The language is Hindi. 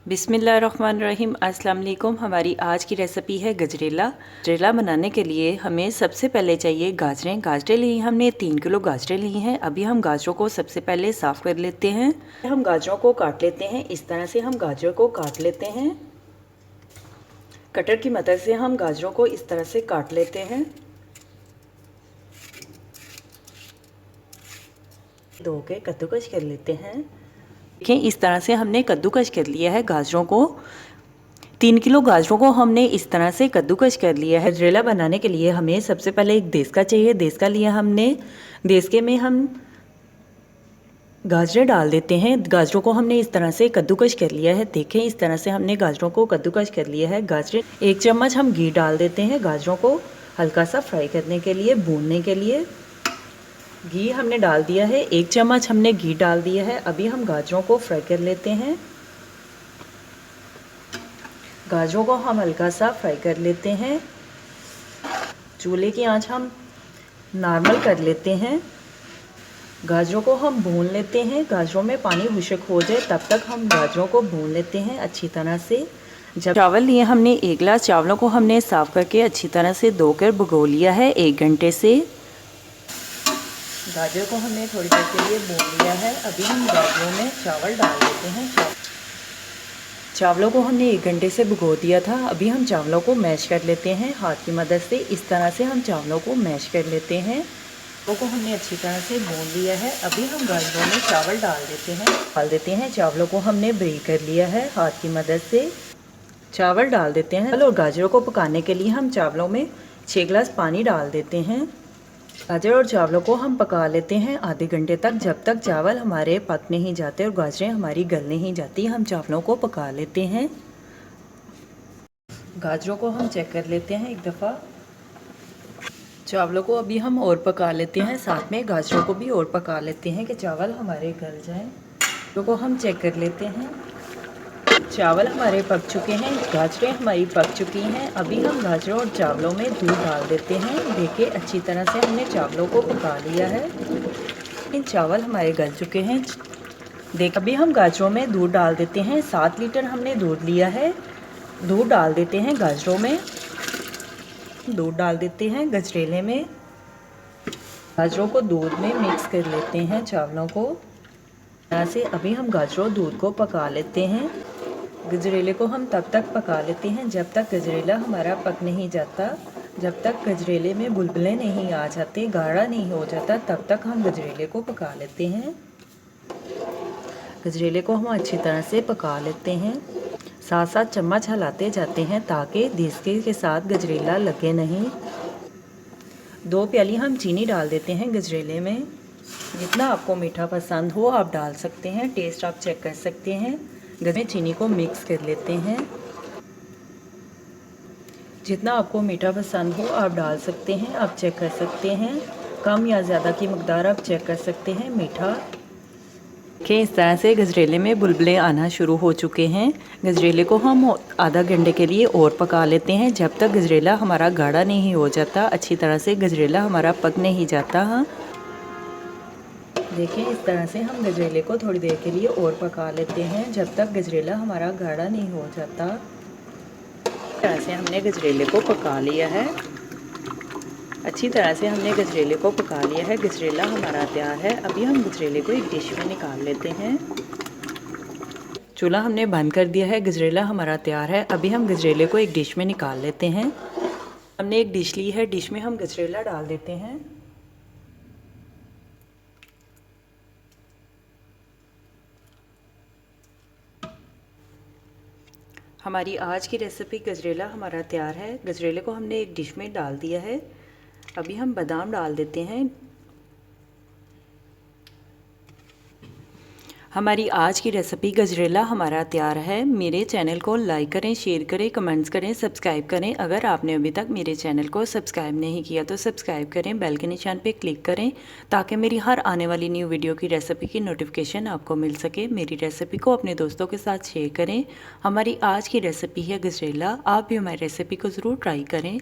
बिस्मिल्लाहिर्रहमानिर्रहीम। अस्सलाम वालेकुम। हमारी आज की रेसिपी है गजरेला। गजरेला बनाने के लिए हमें सबसे पहले चाहिए गाजरें ली हमने 3 किलो गाजरें ली हैं। अभी हम गाजरों को सबसे पहले साफ़ कर लेते हैं। हम गाजरों को काट लेते हैं। इस तरह से हम गाजरों को काट लेते हैं। कटर की मदद से हम गाजरों को इस तरह से काट लेते हैं। धो के कद्दूकस कर लेते हैं। देखिए इस तरह से हमने कद्दूकस कर लिया है गाजरों को। 3 किलो गाजरों को हमने इस तरह से कद्दूकस कर लिया है। गजरेला बनाने के लिए हमें सबसे पहले एक देसका चाहिए। देसका लिया हमने। देसके में हम गाजरें डाल देते हैं। गाजरों को हमने इस तरह से कद्दूकस कर लिया है। देखें इस तरह से हमने गाजरों को कद्दूकस कर लिया है। गाजरें 1 चम्मच हम घी डाल देते हैं गाजरों को हल्का सा फ्राई करने के लिए, भूनने के लिए। घी हमने डाल दिया है। 1 चम्मच हमने घी डाल दिया है। अभी हम गाजरों को फ्राई कर लेते हैं। गाजरों को हम हल्का सा फ्राई कर लेते हैं। चूल्हे की आंच हम नॉर्मल कर लेते हैं। गाजरों को हम भून लेते हैं। गाजरों में पानी खुश्क हो जाए तब तक हम गाजरों को भून लेते हैं अच्छी तरह से। जब चावल लिए हमने 1 गिलास चावलों को हमने साफ़ करके अच्छी तरह से धोकर भिगो लिया है 1 घंटे से। गाजर को हमने थोड़ी देर के लिए भून लिया है। अभी हम गाजरों में चावल डाल देते हैं। चावलों को हमने 1 घंटे से भिगो दिया था। अभी हम चावलों को मैश कर लेते हैं हाथ की मदद से। इस तरह से हम चावलों को मैश कर लेते हैं। चावलों को हमने अच्छी तरह से भून लिया है। अभी हम गाजरों में चावल डाल देते हैं। चावलों को हमने ब्रेक कर लिया है हाथ की मदद से। चावल डाल देते हैं और गाजरों को पकाने के लिए हम चावलों में 6 गिलास पानी डाल देते हैं। गाजर और चावलों को हम पका लेते हैं आधे घंटे तक, जब तक चावल हमारे पक नहीं जाते और गाजरें हमारी गल नहीं जाती। हम चावलों को पका लेते हैं। गाजरों को हम चेक कर लेते हैं एक दफ़ा। चावलों को अभी हम और पका लेते हैं, साथ में गाजरों को भी और पका लेते हैं कि चावल हमारे गल जाएं। चावलों को हम चेक कर लेते हैं। चावल हमारे पक चुके हैं, गाजरें हमारी पक चुकी हैं। अभी हम गाजरों और चावलों में दूध डाल देते हैं। देखिए अच्छी तरह से हमने चावलों को पका लिया है। इन चावल हमारे गल चुके हैं। अभी हम गाजरों में दूध डाल देते हैं। 7 लीटर हमने दूध लिया है। दूध डाल देते हैं गाजरों में। दूध डाल देते हैं गजरेले में। गाजरों को दूध में मिक्स कर लेते हैं चावलों को। तरह से अभी हम गाजरों दूध को पका लेते हैं। गजरेले को हम तब तक पका लेते हैं जब तक गजरेला हमारा पक नहीं जाता। जब तक गजरेले में बुलबुले नहीं आ जाते, गाढ़ा नहीं हो जाता, तब तक हम गजरेले को पका लेते हैं। गजरेले को हम अच्छी तरह से पका लेते हैं। साथ साथ चम्मच हिलाते जाते हैं ताकि देसके के साथ गजरेला लगे नहीं। 2 प्याली हम चीनी डाल देते हैं गजरेले में। जितना आपको मीठा पसंद हो आप डाल सकते हैं, टेस्ट आप चेक कर सकते हैं। में चीनी को मिक्स कर लेते हैं। जितना आपको मीठा पसंद हो आप डाल सकते हैं, आप चेक कर सकते हैं। कम या ज़्यादा की मकदार आप चेक कर सकते हैं मीठा के। इस तरह से गजरेले में बुलबुले आना शुरू हो चुके हैं। गजरेले को हम आधा घंटे के लिए और पका लेते हैं जब तक गजरेला हमारा गाढ़ा नहीं हो जाता। अच्छी तरह से गजरेला हमारा पक नहीं जाता। हाँ देखिए इस तरह से हम गजरेले को थोड़ी देर के लिए और पका लेते हैं जब तक गजरेला हमारा गाढ़ा नहीं हो जाता। इस तरह से हमने गजरेले को पका लिया है। अच्छी तरह से हमने गजरेले को पका लिया है। गजरेला हमारा तैयार है। अभी हम गजरेले को एक डिश में निकाल लेते हैं। चूल्हा हमने बंद कर दिया है। गजरेला हमारा तैयार है। अभी हम गजरेले को एक डिश में निकाल लेते हैं। हमने एक डिश ली है। डिश में हम गजरेला डाल देते हैं। हमारी आज की रेसिपी गजरेला हमारा तैयार है। गजरेले को हमने एक डिश में डाल दिया है। अभी हम बादाम डाल देते हैं। हमारी आज की रेसिपी गजरेला हमारा तैयार है। मेरे चैनल को लाइक करें, शेयर करें, कमेंट्स करें, सब्सक्राइब करें। अगर आपने अभी तक मेरे चैनल को सब्सक्राइब नहीं किया तो सब्सक्राइब करें, बेल के निशान पे क्लिक करें ताकि मेरी हर आने वाली न्यू वीडियो की रेसिपी की नोटिफिकेशन आपको मिल सके। मेरी रेसिपी को अपने दोस्तों के साथ शेयर करें। हमारी आज की रेसिपी है गजरेला। आप भी हमारी रेसिपी को ज़रूर ट्राई करें।